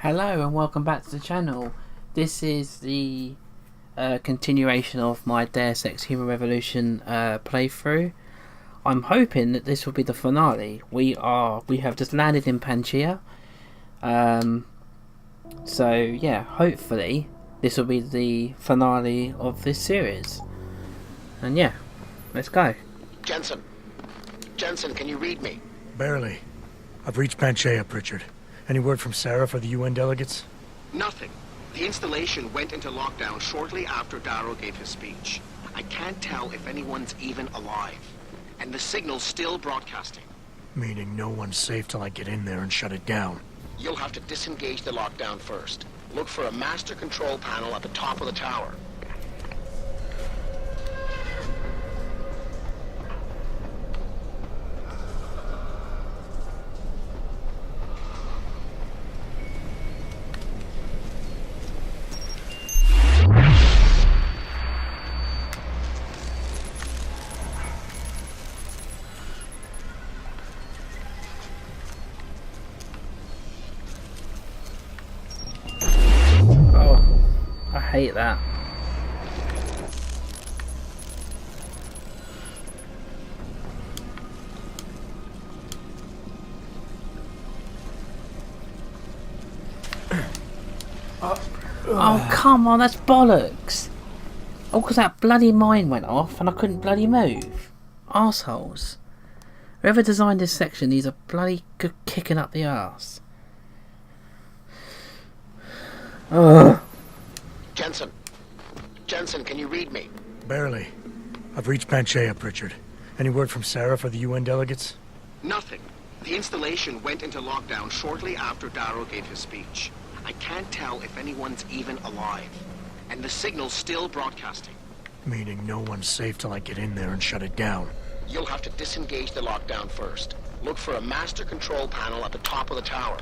Hello and welcome back to the channel. This is the continuation of my Deus Ex Human Revolution playthrough. I'm hoping that this will be the finale. We have just landed in Pangaea. So yeah, hopefully this will be the finale of this series. And yeah, let's go. Jensen, can you read me? Barely. I've reached Pangaea, Pritchard. Any word from Sarah for the UN delegates? Nothing. The installation went into lockdown shortly after Darrow gave his speech. I can't tell if anyone's even alive. And the signal's still broadcasting. Meaning no one's safe till I get in there and shut it down. You'll have to disengage the lockdown first. Look for a master control panel at the top of the tower. I hate that. Oh, come on, that's bollocks. Oh, because that bloody mine went off and I couldn't bloody move. Arseholes. Whoever designed this section needs a bloody good kicking up the arse. Ugh. Jensen, can you read me? Barely. I've reached Pangaea, Pritchard. Any word from Sarah for the UN delegates? Nothing. The installation went into lockdown shortly after Darrow gave his speech. I can't tell if anyone's even alive. And the signal's still broadcasting. Meaning no one's safe till I get in there and shut it down. You'll have to disengage the lockdown first. Look for a master control panel at the top of the tower.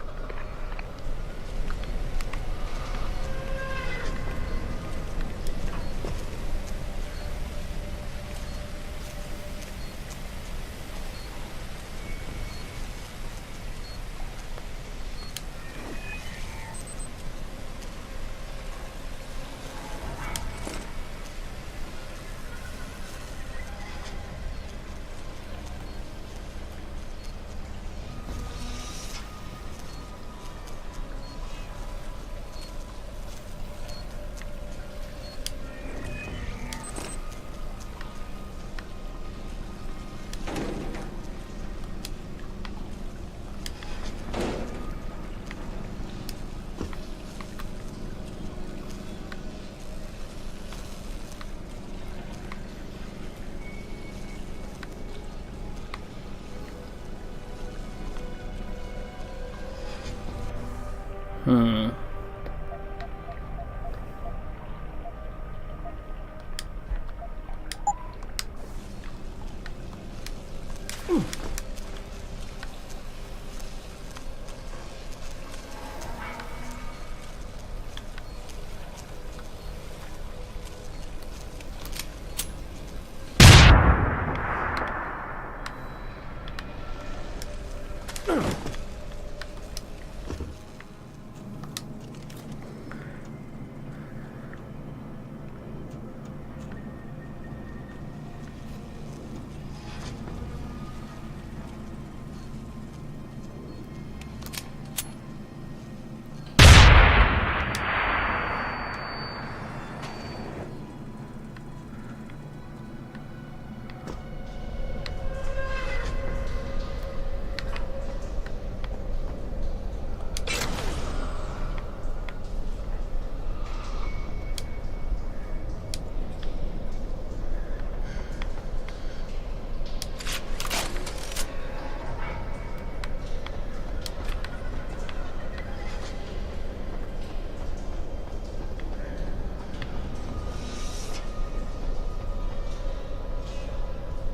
Hmm.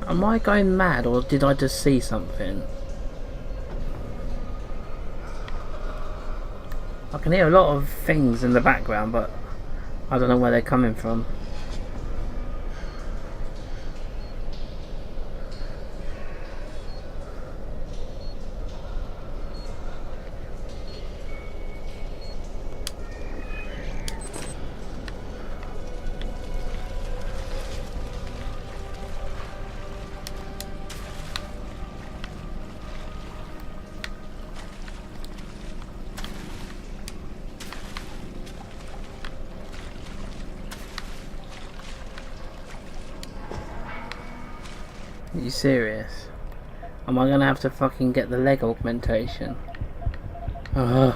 Am I going mad or did I just see something? I can hear a lot of things in the background, but I don't know where they're coming from. You serious? Am I gonna have to fucking get the leg augmentation? Ugh.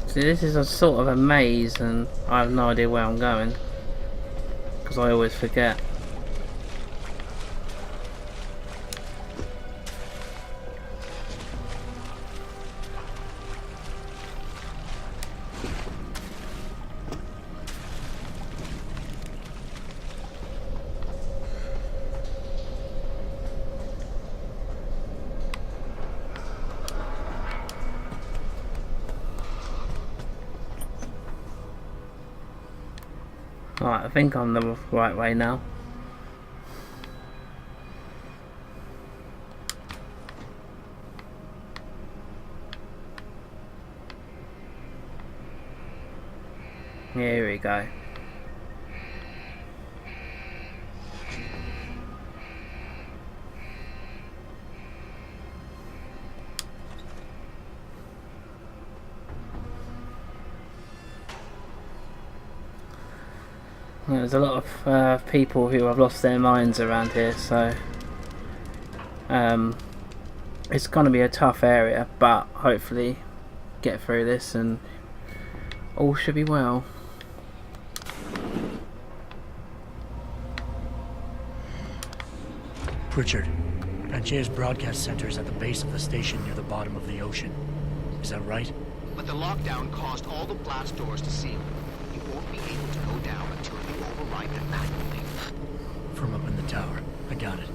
See, this is a sort of a maze, and I have no idea where I'm going because I always forget. Right, I think I'm the right way now. Here we go. There's a lot of people who have lost their minds around here, so it's going to be a tough area, but hopefully get through this and all should be well. Pritchard, Panchea's broadcast center is at the base of the station near the bottom of the ocean. Is that right? But the lockdown caused all the blast doors to seal. You won't be able to go down until you override them manually. From up in the tower. I got it.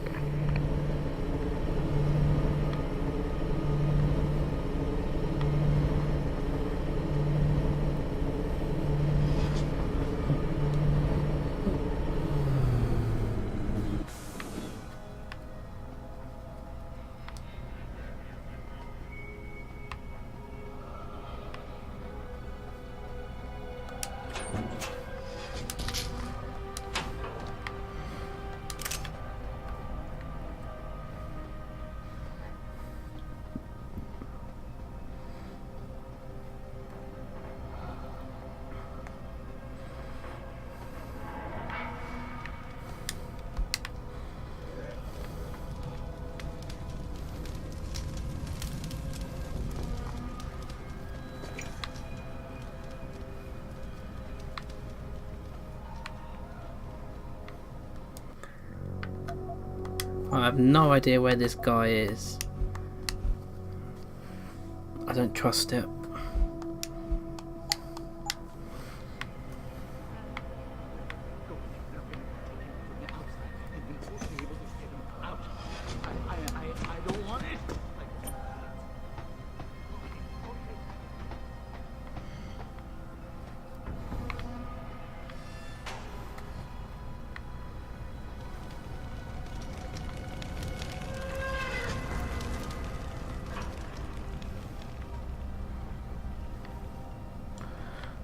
I have no idea where this guy is. I don't trust it.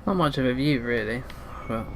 Not much of a view, really. But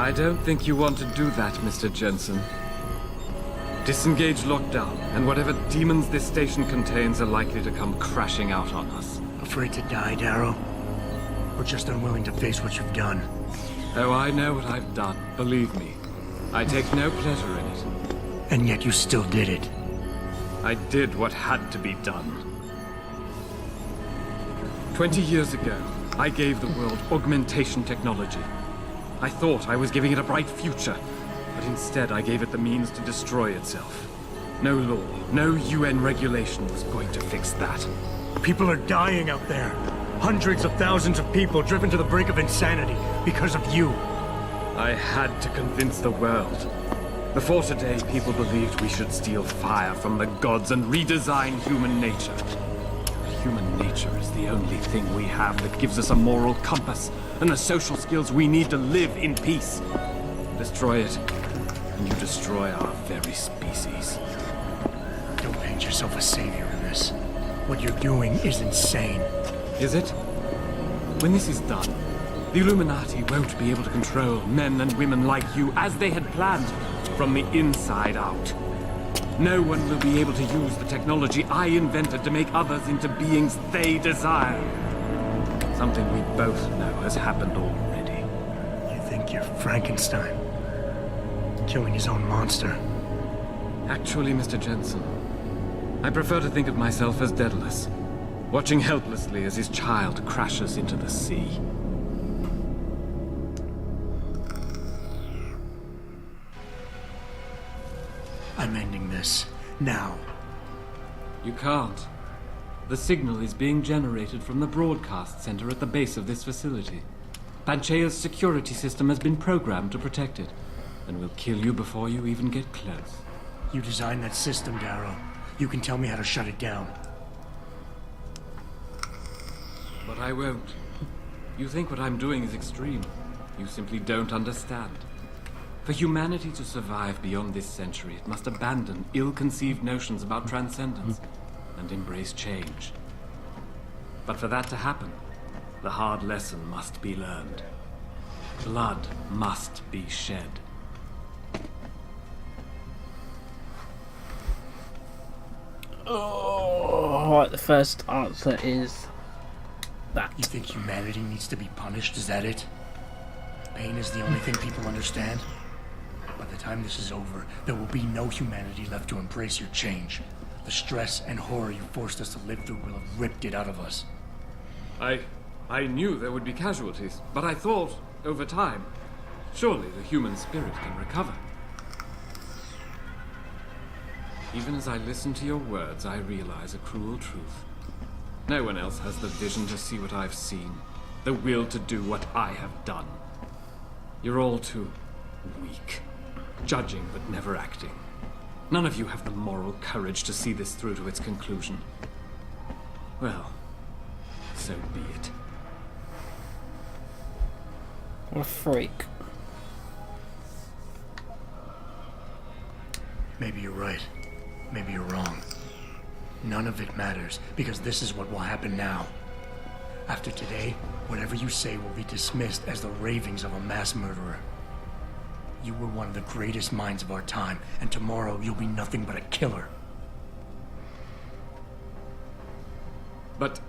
I don't think you want to do that, Mr. Jensen. Disengage lockdown, and whatever demons this station contains are likely to come crashing out on us. Afraid to die, Darrow? Or just unwilling to face what you've done? Oh, I know what I've done. Believe me. I take no pleasure in it. And yet you still did it. I did what had to be done. 20 years ago, I gave the world augmentation technology. I thought I was giving it a bright future, but instead I gave it the means to destroy itself. No law, no UN regulation was going to fix that. People are dying out there. Hundreds of thousands of people driven to the brink of insanity because of you. I had to convince the world. Before today, people believed we should steal fire from the gods and redesign human nature. Human nature is the only thing we have that gives us a moral compass and the social skills we need to live in peace. Destroy it, and you destroy our very species. Don't paint yourself a savior in this. What you're doing is insane. Is it? When this is done, the Illuminati won't be able to control men and women like you as they had planned, from the inside out. No one will be able to use the technology I invented to make others into beings they desire. Something we both know has happened already. You think you're Frankenstein? Killing his own monster? Actually, Mr. Jensen, I prefer to think of myself as Daedalus, watching helplessly as his child crashes into the sea. I'm ending this. Now. You can't. The signal is being generated from the broadcast center at the base of this facility. Panchea's security system has been programmed to protect it, and will kill you before you even get close. You designed that system, Darrow. You can tell me how to shut it down. But I won't. You think what I'm doing is extreme. You simply don't understand. For humanity to survive beyond this century, it must abandon ill-conceived notions about transcendence and embrace change. But for that to happen, the hard lesson must be learned. Blood must be shed. Oh, right, the first answer is that. You think humanity needs to be punished? Is that it? Pain is the only thing people understand? By the time this is over, there will be no humanity left to embrace your change. The stress and horror you forced us to live through will have ripped it out of us. I knew there would be casualties, but I thought, over time, surely the human spirit can recover. Even as I listen to your words, I realize a cruel truth. No one else has the vision to see what I've seen, the will to do what I have done. You're all too weak, judging but never acting. None of you have the moral courage to see this through to its conclusion. Well, so be it. What a freak. Maybe you're right. Maybe you're wrong. None of it matters, because this is what will happen now. After today, whatever you say will be dismissed as the ravings of a mass murderer. You were one of the greatest minds of our time, and tomorrow you'll be nothing but a killer. But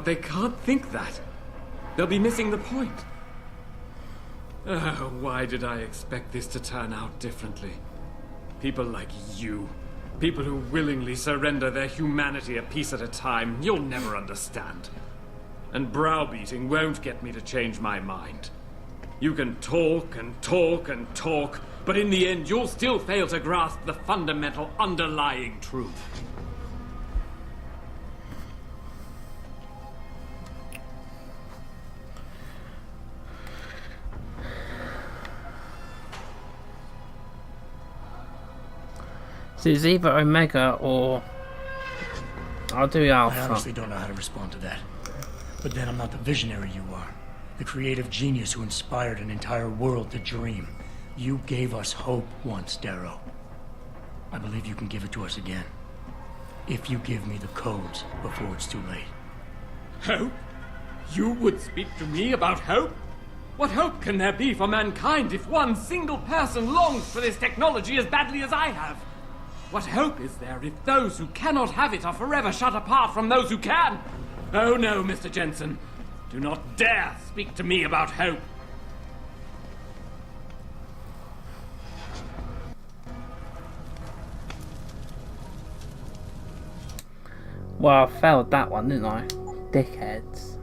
they can't think that. They'll be missing the point. Oh, why did I expect this to turn out differently? People like you, people who willingly surrender their humanity a piece at a time, you'll never understand. And browbeating won't get me to change my mind. You can talk and talk and talk, but in the end you'll still fail to grasp the fundamental underlying truth. So it's either Omega or I'll do I Alpha. honestly don't know how to respond to that. But then I'm not the visionary you are. The creative genius who inspired an entire world to dream. You gave us hope once, Darrow. I believe you can give it to us again. If you give me the codes before it's too late. Hope? You would speak to me about hope? What hope can there be for mankind if one single person longs for this technology as badly as I have? What hope is there if those who cannot have it are forever shut apart from those who can? Oh no, Mr. Jensen. Do not dare speak to me about hope. Well, I failed that one, didn't I? Dickheads.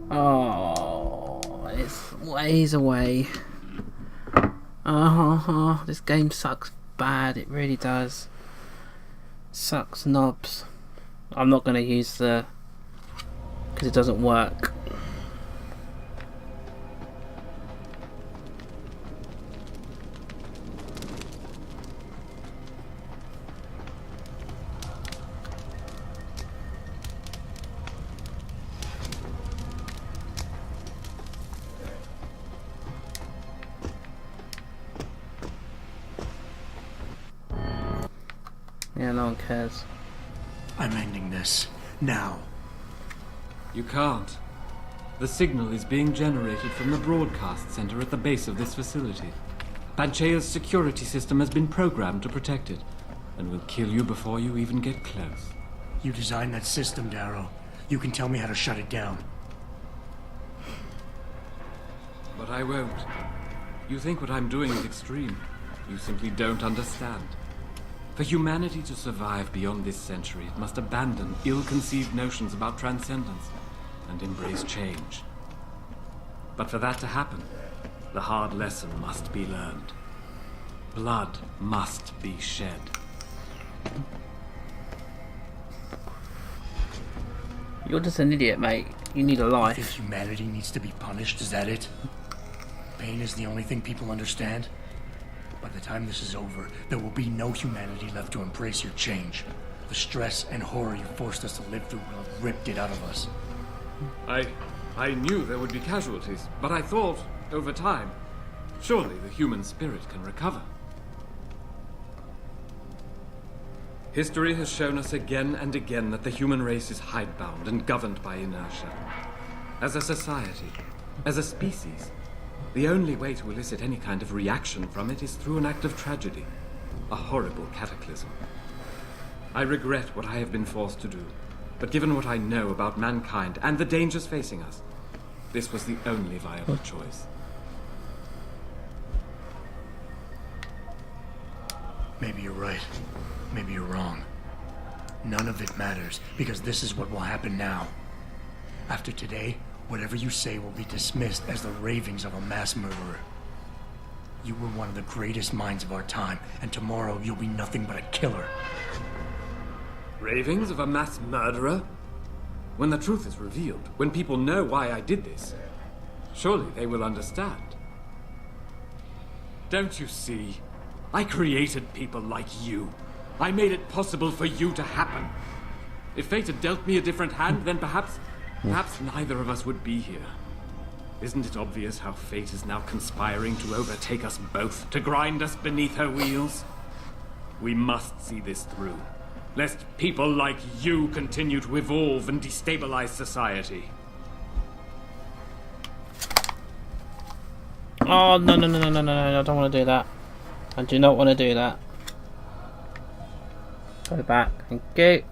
Oh, it's ways away. Oh, this game sucks bad. It really does. Sucks knobs. I'm not going to use the... because it doesn't work. Yeah, no one cares. I'm ending this. Now. You can't. The signal is being generated from the broadcast center at the base of this facility. Panchea's security system has been programmed to protect it, and will kill you before you even get close. You designed that system, Darrow. You can tell me how to shut it down. But I won't. You think what I'm doing is extreme. You simply don't understand. For humanity to survive beyond this century, it must abandon ill-conceived notions about transcendence and embrace change. But for that to happen, the hard lesson must be learned. Blood must be shed. You're just an idiot, mate. You need a You think life. humanity needs to be punished? Is that it? Pain is the only thing people understand? By the time this is over, there will be no humanity left to embrace your change. The stress and horror you forced us to live through will have ripped it out of us. I knew there would be casualties, but I thought, over time, surely the human spirit can recover. History has shown us again and again that the human race is hidebound and governed by inertia. As a society, as a species, the only way to elicit any kind of reaction from it is through an act of tragedy, a horrible cataclysm. I regret what I have been forced to do, but given what I know about mankind and the dangers facing us, this was the only viable choice. Maybe you're right. Maybe you're wrong. None of it matters, because this is what will happen now. After today, whatever you say will be dismissed as the ravings of a mass murderer. You were one of the greatest minds of our time, and tomorrow you'll be nothing but a killer. Ravings of a mass murderer? When the truth is revealed, when people know why I did this, surely they will understand. Don't you see? I created people like you. I made it possible for you to happen. If fate had dealt me a different hand, then perhaps neither of us would be here. Isn't it obvious how fate is now conspiring to overtake us both, to grind us beneath her wheels? We must see this through, lest people like you continue to evolve and destabilize society. Oh, no, no, no, no, no, no, I don't want to do that. I do not want to do that. Go back. Thank you.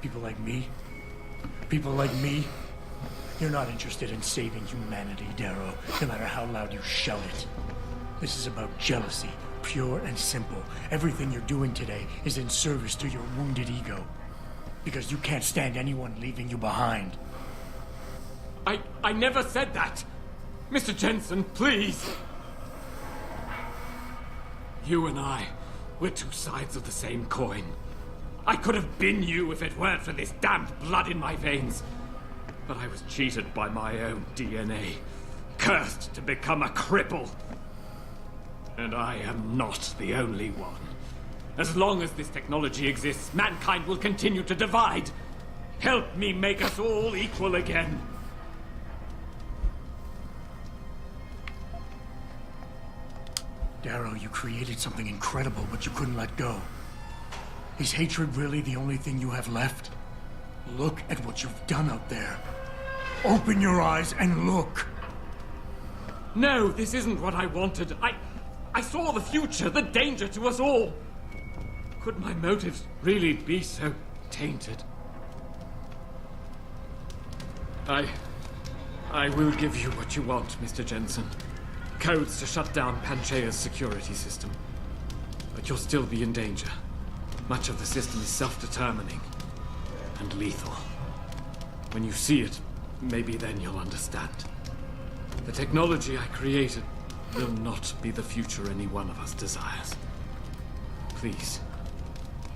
People like me? People like me? You're not interested in saving humanity, Darrow, no matter how loud you shout it. This is about jealousy, pure and simple. Everything you're doing today is in service to your wounded ego. Because you can't stand anyone leaving you behind. I never said that! Mr. Jensen, please! You and I, we're two sides of the same coin. I could have been you if it weren't for this damned blood in my veins. But I was cheated by my own DNA, cursed to become a cripple. And I am not the only one. As long as this technology exists, mankind will continue to divide. Help me make us all equal again. Darrow, you created something incredible, but you couldn't let go. Is hatred really the only thing you have left? Look at what you've done out there. Open your eyes and look. No, this isn't what I wanted. I saw the future, the danger to us all. Could my motives really be so tainted? I will give you what you want, Mr. Jensen. Codes to shut down Panchaea's security system. But you'll still be in danger. Much of the system is self-determining and lethal. When you see it, maybe then you'll understand. The technology I created will not be the future any one of us desires. Please,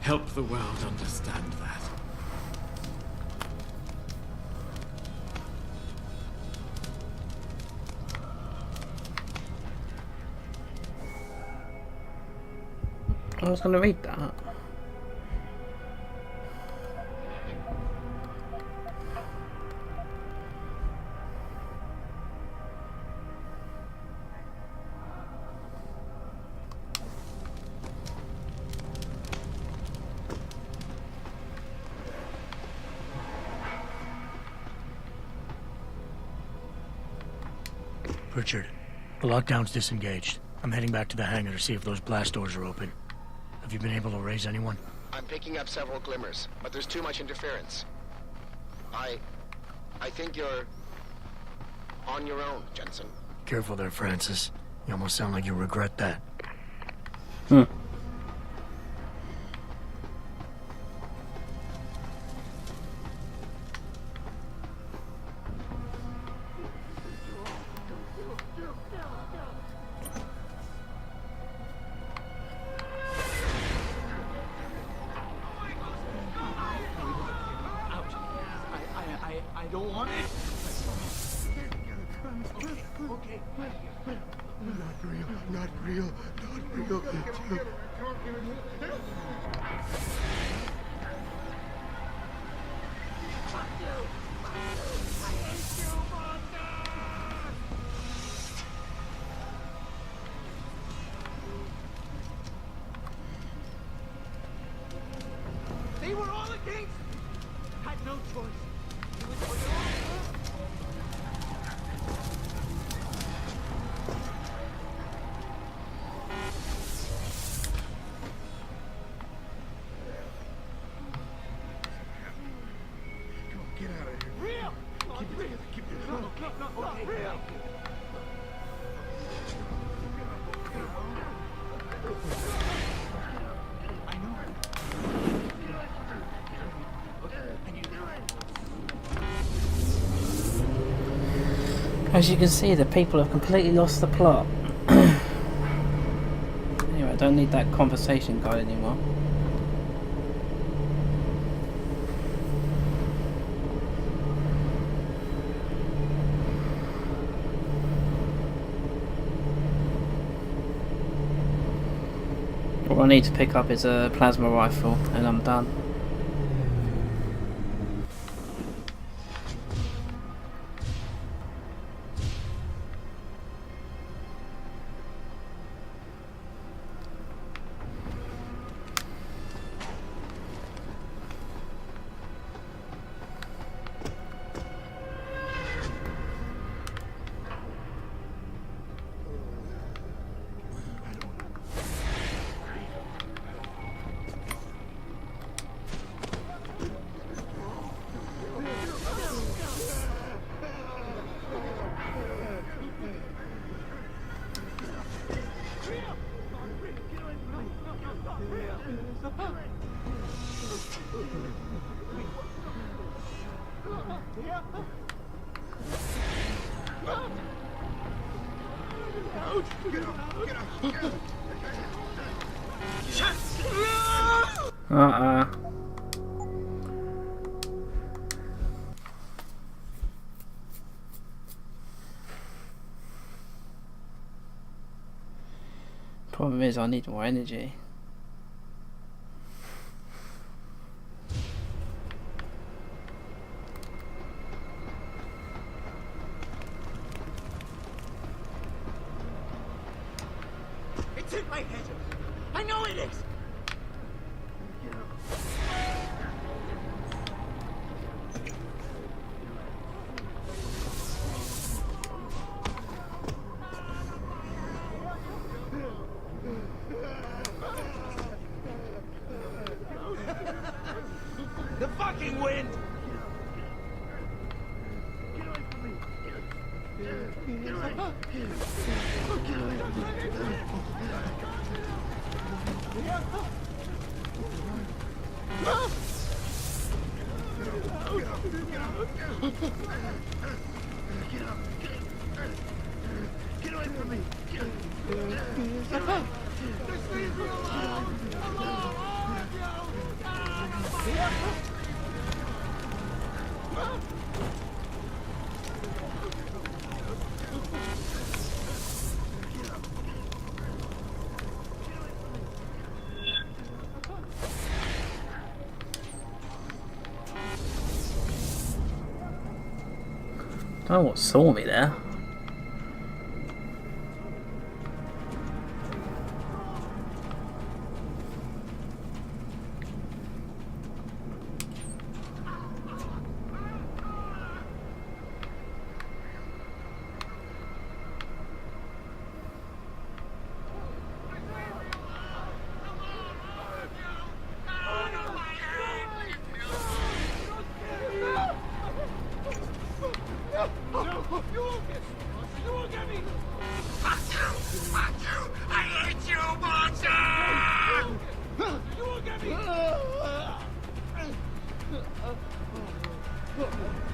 help the world understand that. I was going to read that. Richard, the lockdown's disengaged. I'm heading back to the hangar to see if those blast doors are open. Have you been able to raise anyone? I'm picking up several glimmers, but there's too much interference. I think you're on your own, Jensen. Careful there, Francis. You almost sound like you regret that. I don't want it. Okay. Not real. They were all against. Had no choice. It was for your own. Come on, get out of here. Real! Keep it together. Keep it together. No, not real. I know. As you can see, the people have completely lost the plot. Anyway, I don't need that conversation guide anymore. All I need to pick up is a plasma rifle and I'm done. Problem is, I need more energy. It's in my head. I know it is. fucking wind! Get away from me! Just leave me alone! I don't know what saw me there.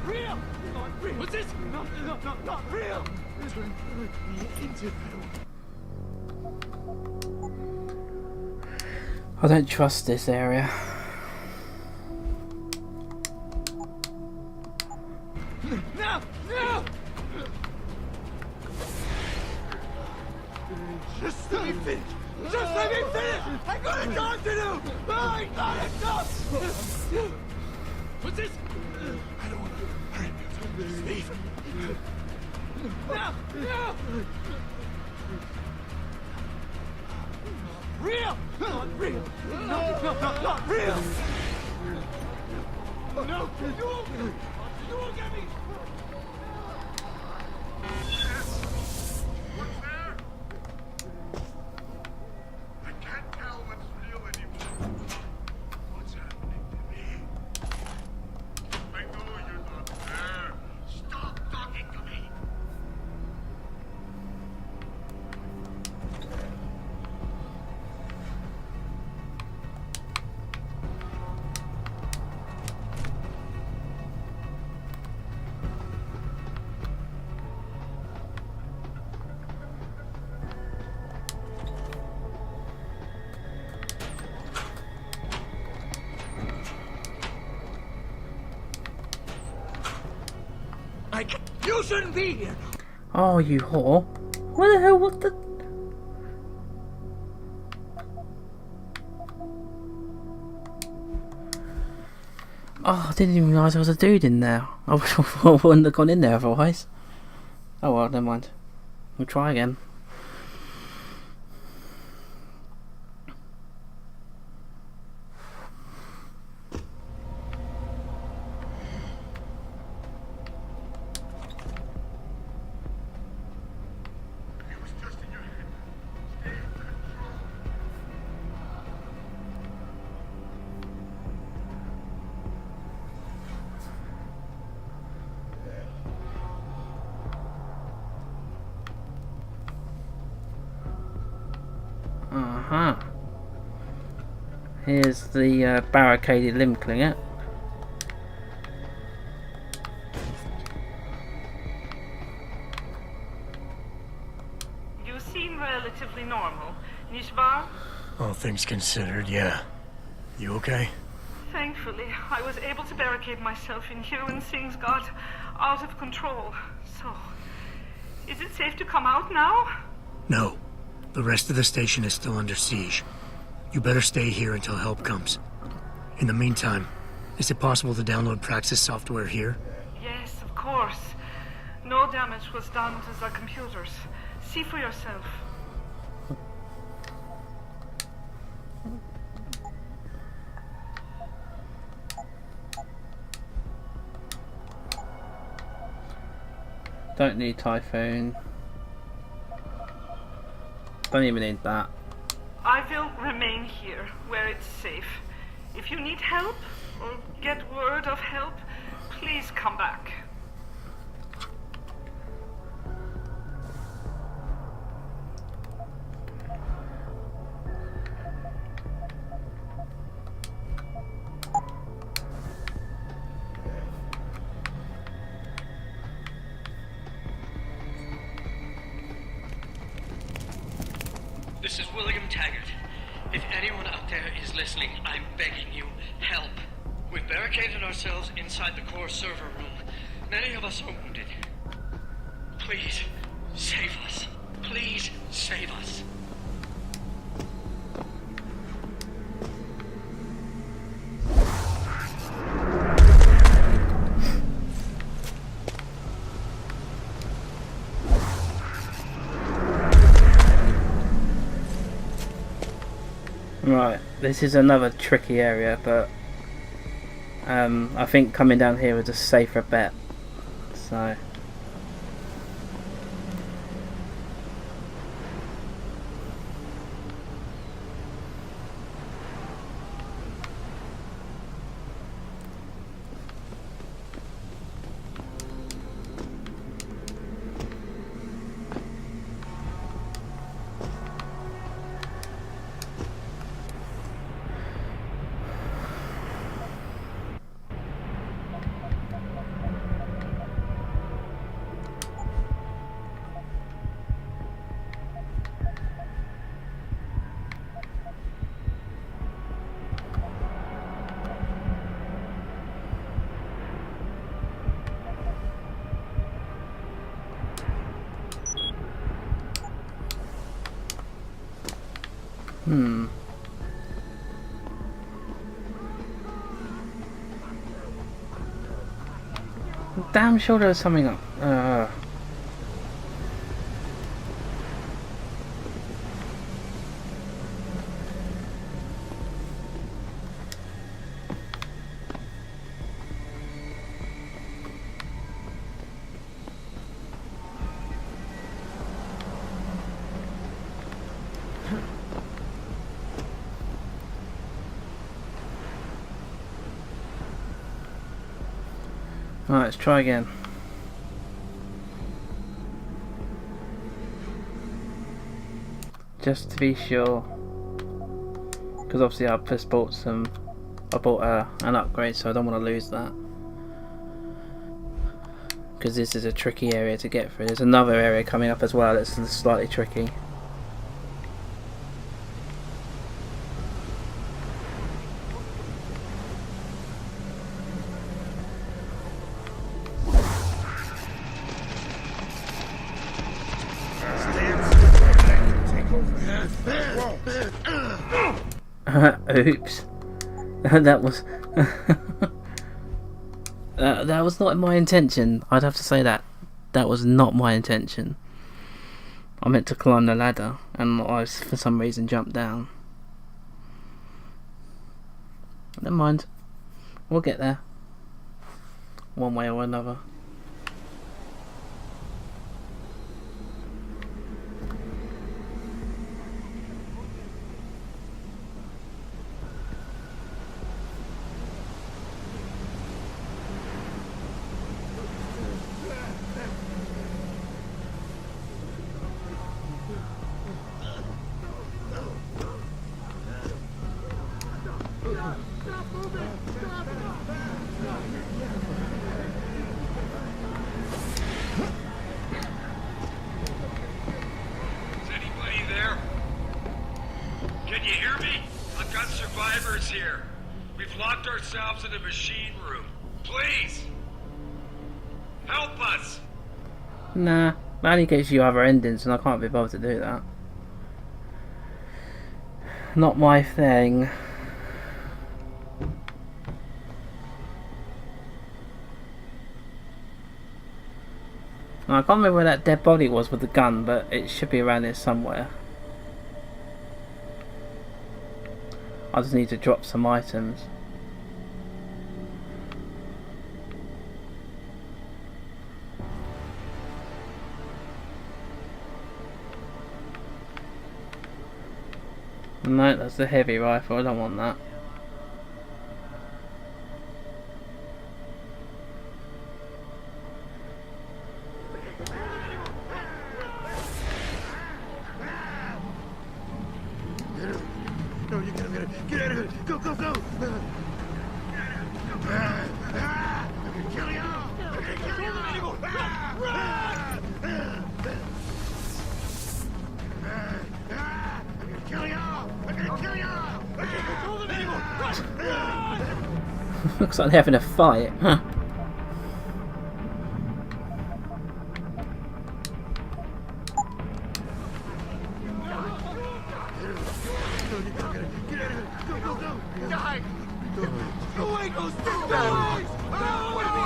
Real! Not real! What's this? Not real! Turn me into I don't trust this area. No! No! Just let me finish! Just let me finish! I got a job to do! I got a job! What's this? I don't want to hurt you. Steve! No! No! Real! Not real! Not real! No! You won't get me! What's there? I can't tell what's real anymore. What's happening to me? I know you're not there. Stop talking to me. You shouldn't be here! Oh, you whore. What the hell? What the... Oh, I didn't even realise there was a dude in there. I wouldn't have gone in there otherwise. Oh well, never mind. We'll try again. It was just in your head. Stay in control. Uh-huh. Here's the barricaded limb clinger. You seem relatively normal, nicht wahr? All things considered, yeah. You okay? Thankfully, I was able to barricade myself in here when things got out of control. So, is it safe to come out now? No. The rest of the station is still under siege. You better stay here until help comes. In the meantime, is it possible to download Praxis software here? Yes, of course. No damage was done to the computers. See for yourself. Don't need Typhoon. Don't even need that. I will remain here, where it's safe. If you need help, or get word of help, please come back. This is William Taggart. If anyone out there is listening, I'm begging you, help. We've barricaded ourselves inside the core server room. Many of us are wounded. Please, save us. Please, save us. Right, this is another tricky area, but I think coming down here was a safer bet. So damn sure there was something up. Alright, let's try again. Just to be sure, because obviously I just bought an upgrade, so I don't want to lose that. Because this is a tricky area to get through. There's another area coming up as well that's slightly tricky. Oops. That was that was not my intention. I'd have to say that. That was not my intention. I meant to climb the ladder and I for some reason jumped down. Never mind. We'll get there. One way or another. Here. We've locked ourselves in the machine room. Please! Help us! Nah, that only gives you other endings and I can't be bothered to do that. Not my thing. I can't remember where that dead body was with the gun, but it should be around here somewhere. I just need to drop some items. No, that's the heavy rifle, I don't want that. Go, go! I'm gonna kill you all! I'm gonna kill you all! I'm gonna kill you all! I'm gonna kill you all! Control them, evil! Run! Looks like they're having a fight. Huh. Get out of here! Go, go, go! Die! Go away, go! Stay back! What do you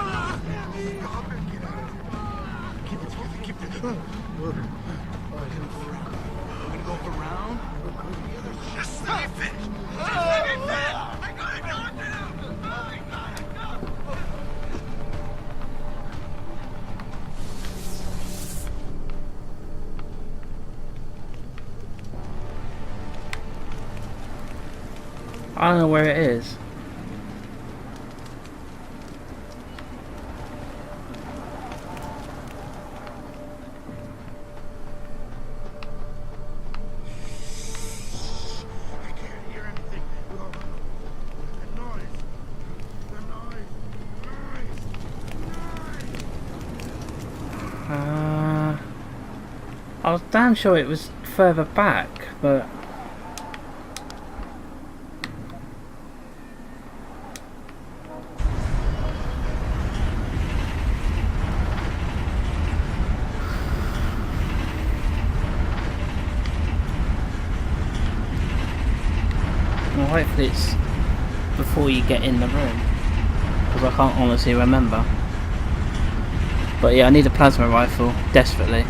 mean? Stop it! Get out of here! Keep it together, keep it together. We're gonna go around. Just let me finish! Just let me finish! I gotta go! I gotta go! I don't know where it is. I can't hear anything. The noise. I was damn sure it was further back, but well, hopefully it's before you get in the room, because I can't honestly remember. But yeah, I need a plasma rifle desperately.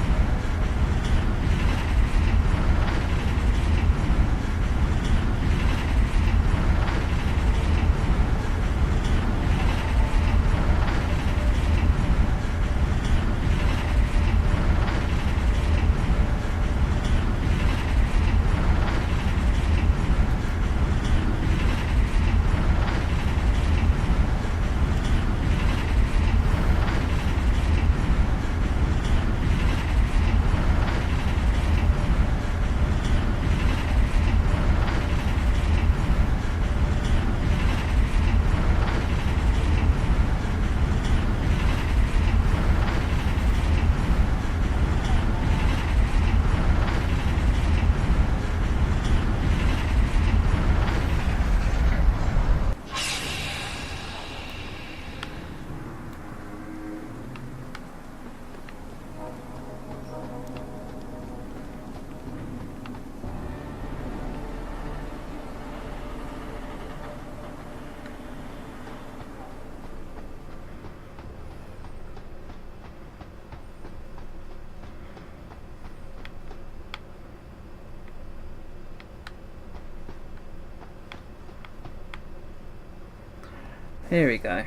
Here we go.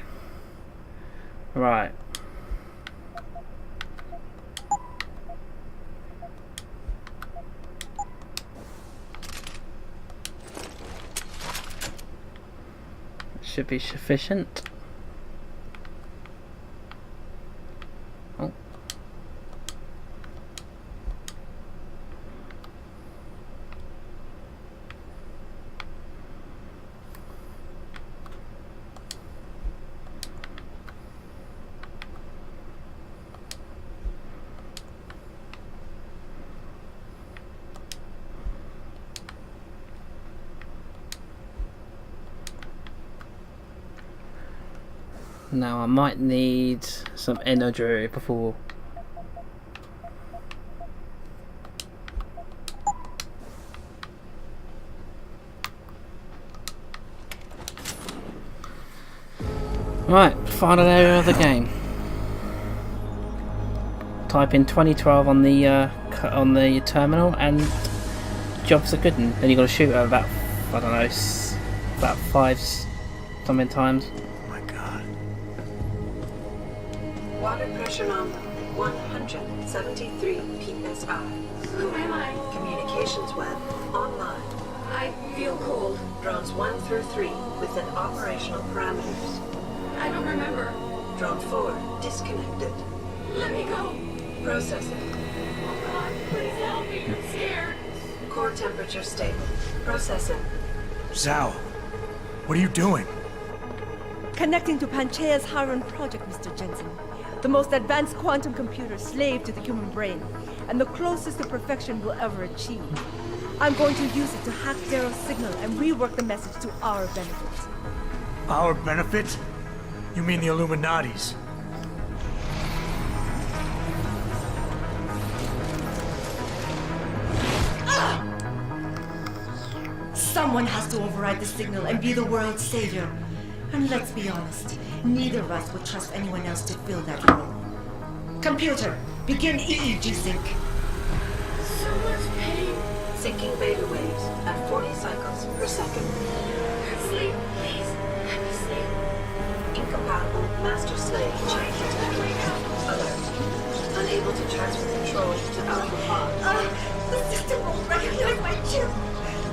Right. Should be sufficient. Oh. Now I might need some energy before. Right, final area of the game. Type in 2012 on the terminal and jobs are good. And then you got to shoot at about, I don't know, about 5 something times. Water pressure number 173 psi. Who am I? Communications web online. I feel cold. Drones 1 through 3 within operational parameters. I don't remember. Drone 4 disconnected. Let me go. Processing. Oh God, please help me. I'm scared. Core temperature stable. Processing. Zhao, What are you doing? Connecting to Panchaea's Haron project, Mr. Jensen. The most advanced quantum computer slave to the human brain, and the closest to perfection we'll ever achieve. I'm going to use it to hack Darrow's signal and rework the message to our benefit. Our benefit? You mean the Illuminati's? Someone has to override the signal and be the world's savior. And let's be honest, neither of us would trust anyone else to fill that role. Computer, begin EEG sync. So much pain. Syncing beta waves at 40 cycles per second. Sleep, please. Let me sleep. Incompatible master-slave chain detected. Alert. Unable to transfer control to Alpha Pod. The system won't recognize my chip.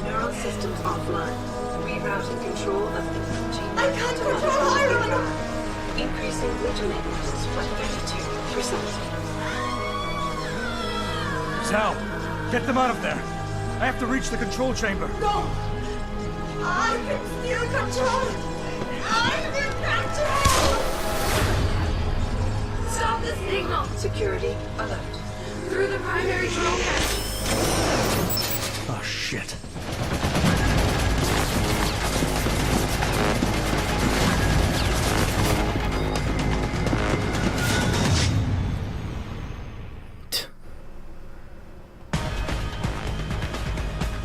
Neural systems offline. Rerouting control of the gene. I can't control Iron. Increasing glutamate levels by 32%. Sal, get them out of there. I have to reach the control chamber. No! I can still control it! I'm in control! Stop the signal. Security alert. Through the primary control hatch. Oh, shit.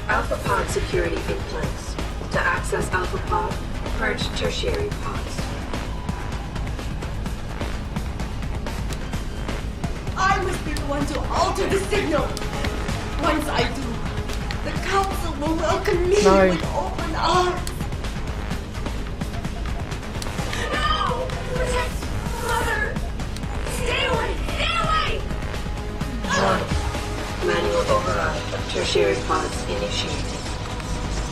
Alpha Pod security in place. To access Alpha Pod, purge tertiary pods. I must be the one to alter the signal. Once I do, the council will welcome me with open arms. No! Protect Mother! Stay away! Stay away! Manual override of tertiary pods initiated.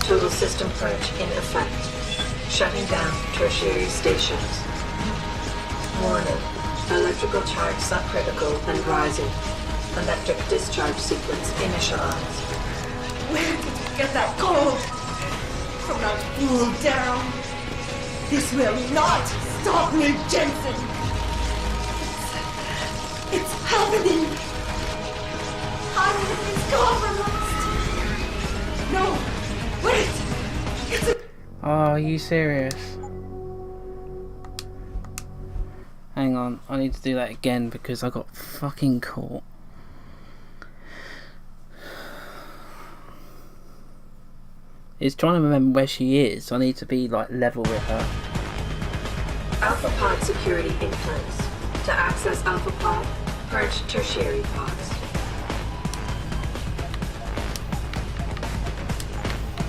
Total system purge in effect. Shutting down tertiary stations. Warning. Electrical charge subcritical and rising. Electric discharge sequence initialized. Where did you get that code? From that fool Darrow. This will not stop me, Jensen. It's happening. Iron is compromised. No, wait. It's a... Oh, are you serious? Hang on, I need to do that again because I got fucking caught. It's trying to remember where she is. I need to be like level with her. Alpha Pod security in place. To access Alpha Pod, purge tertiary pods.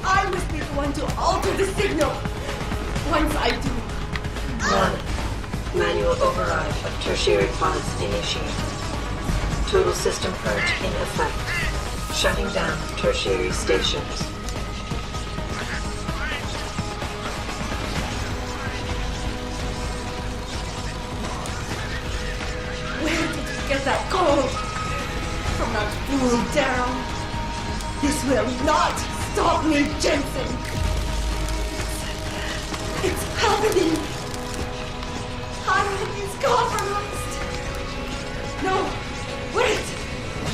I must be the one to alter the signal. Once I do. 1. Manual override of tertiary pods initiated. Total system purge in effect. Shutting down tertiary stations. Where did you get that code? From that fool Darrow. This will not stop me, Jensen. It's happening. Iron is compromised. No, wait.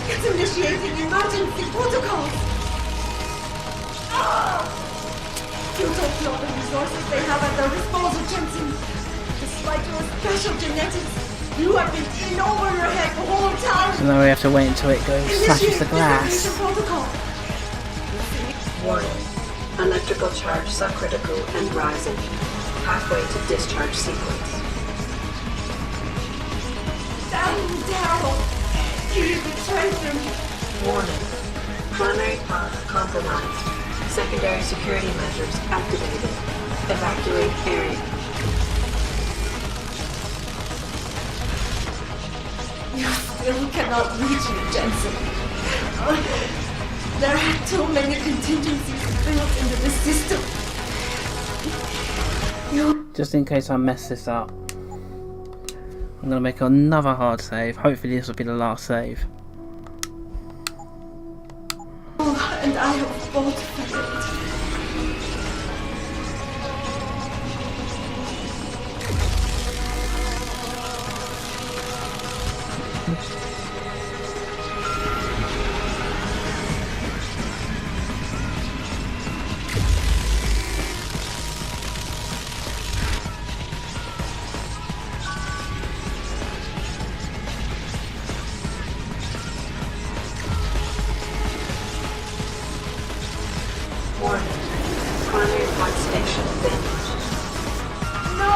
It's initiating emergency protocols. You don't know the resources they have at their disposal, Jensen. Despite your special genetics, you have been in over your head the whole time. So now we have to wait until it goes smashes the glass. Protocol. Warning. Electrical charge subcritical and rising. Halfway to discharge sequence. Damn Darrow! You betrayed them! Warning. Primary pod compromised. Secondary security measures activated. Evacuate area. You still cannot reach me, Jensen. There are too many contingencies built into the system. Just in case I mess this up, I'm gonna make another hard save. Hopefully this will be the last save. And I have both failed. Warning. Primary point station abandoned. No!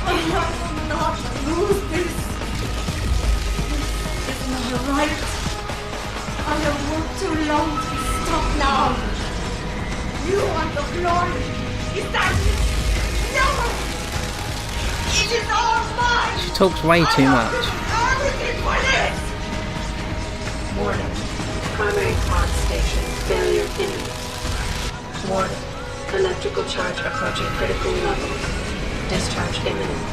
I will not lose this. This is not right. I have worked too long to stop now. You want the glory. Is that it? No! It is all mine! She talks way too much. Everything for this! Warning. Primary pod station failure imminent. Warning. Electrical charge approaching critical levels. Discharge imminent.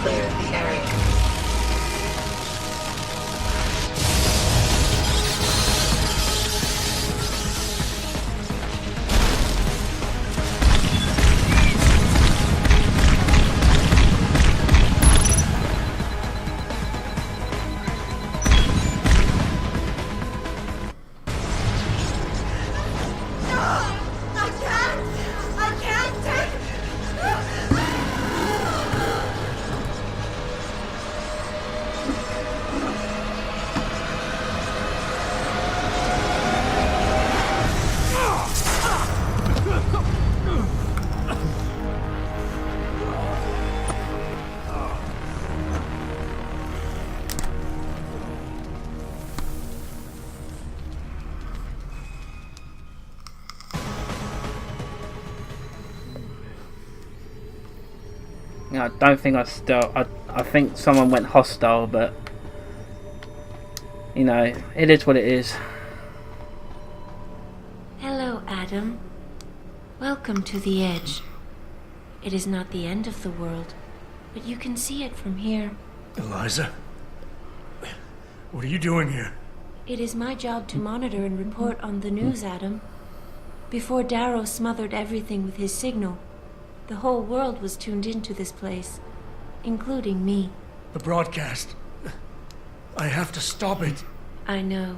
Clear the area. I can't take. I don't think I think someone went hostile, but you know, it is what it is. Hello, Adam. Welcome to the Edge. It is not the end of the world, but you can see it from here. Eliza? What are you doing here? It is my job to monitor and report on the news, Adam. Before Darrow smothered everything with his signal, the whole world was tuned into this place, including me. The broadcast. I have to stop it. I know.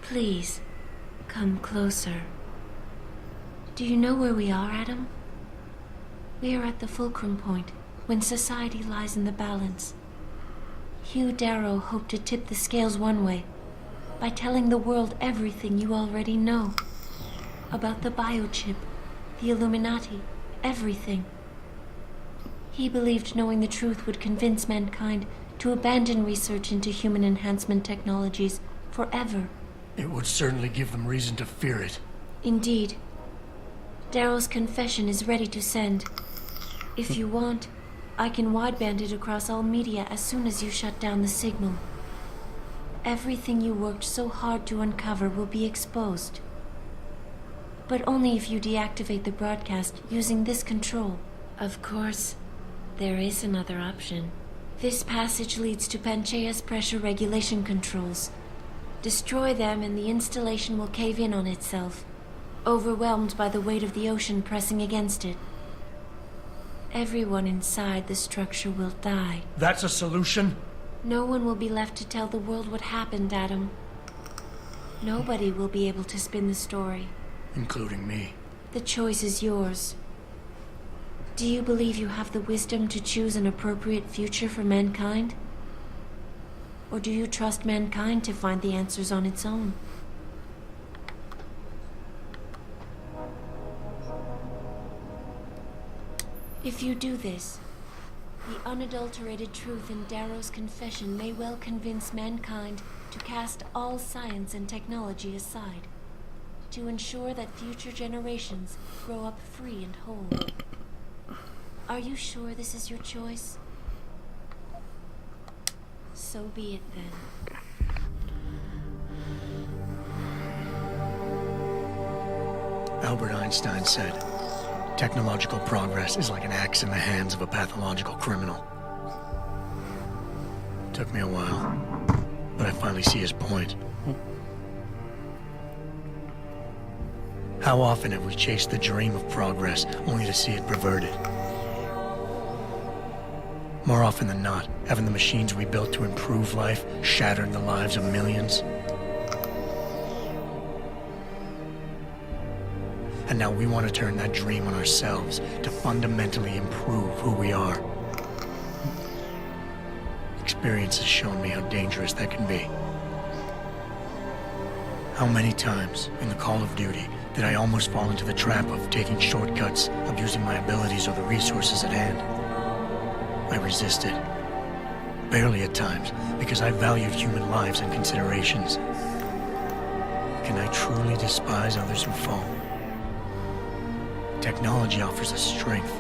Please, come closer. Do you know where we are, Adam? We are at the fulcrum point, when society lies in the balance. Hugh Darrow hoped to tip the scales one way, by telling the world everything you already know. About the biochip, the Illuminati, everything. He believed knowing the truth would convince mankind to abandon research into human enhancement technologies forever. It would certainly give them reason to fear it. Indeed. Darrow's confession is ready to send. If you want, I can wideband it across all media as soon as you shut down the signal. Everything you worked so hard to uncover will be exposed. But only if you deactivate the broadcast using this control. Of course, there is another option. This passage leads to Panchaea's pressure regulation controls. Destroy them and the installation will cave in on itself, overwhelmed by the weight of the ocean pressing against it. Everyone inside the structure will die. That's a solution? No one will be left to tell the world what happened, Adam. Nobody will be able to spin the story. Including me. The choice is yours. Do you believe you have the wisdom to choose an appropriate future for mankind? Or do you trust mankind to find the answers on its own? If you do this, the unadulterated truth in Darrow's confession may well convince mankind to cast all science and technology aside, to ensure that future generations grow up free and whole. Are you sure this is your choice? So be it then. Albert Einstein said, technological progress is like an axe in the hands of a pathological criminal. Took me a while, but I finally see his point. How often have we chased the dream of progress only to see it perverted? More often than not, haven't the machines we built to improve life shattered the lives of millions? And now we want to turn that dream on ourselves to fundamentally improve who we are. Experience has shown me how dangerous that can be. How many times in the Call of Duty did I almost fall into the trap of taking shortcuts, abusing my abilities or the resources at hand? I resisted. Barely at times, because I valued human lives and considerations. Can I truly despise others who fall? Technology offers us strength.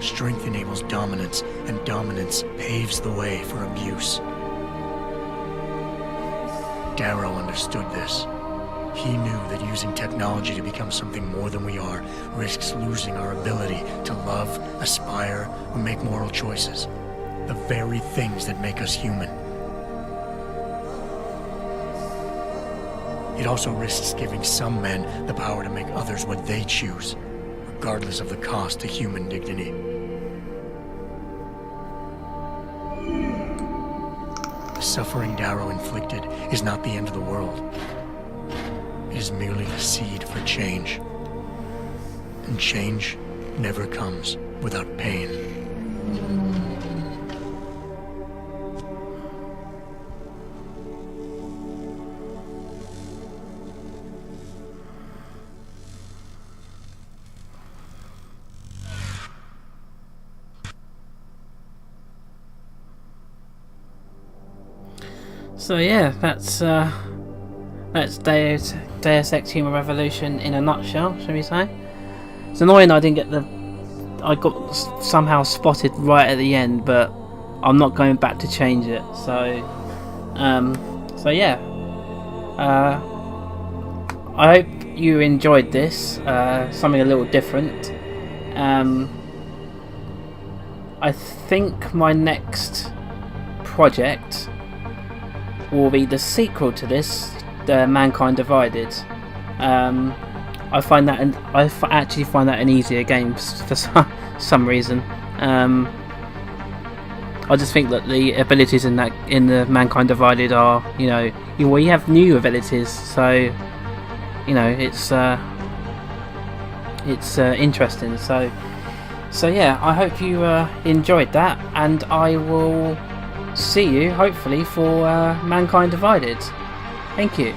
Strength enables dominance, and dominance paves the way for abuse. Darrow understood this. He knew that using technology to become something more than we are risks losing our ability to love, aspire, or make moral choices. The very things that make us human. It also risks giving some men the power to make others what they choose, regardless of the cost to human dignity. The suffering Darrow inflicted is not the end of the world. It is merely the seed for change. And change never comes without pain. So yeah, that's Deus Ex Human Revolution in a nutshell, shall we say? It's annoying I didn't get I got somehow spotted right at the end, but I'm not going back to change it. So yeah. I hope you enjoyed this. Something a little different. I think my next project will be the sequel to this, the Mankind Divided. I actually find that an easier game for some reason. I just think that the abilities in the Mankind Divided are, you have new abilities, so it's interesting. So yeah, I hope you enjoyed that, and I will see you hopefully for Mankind Divided. Thank you.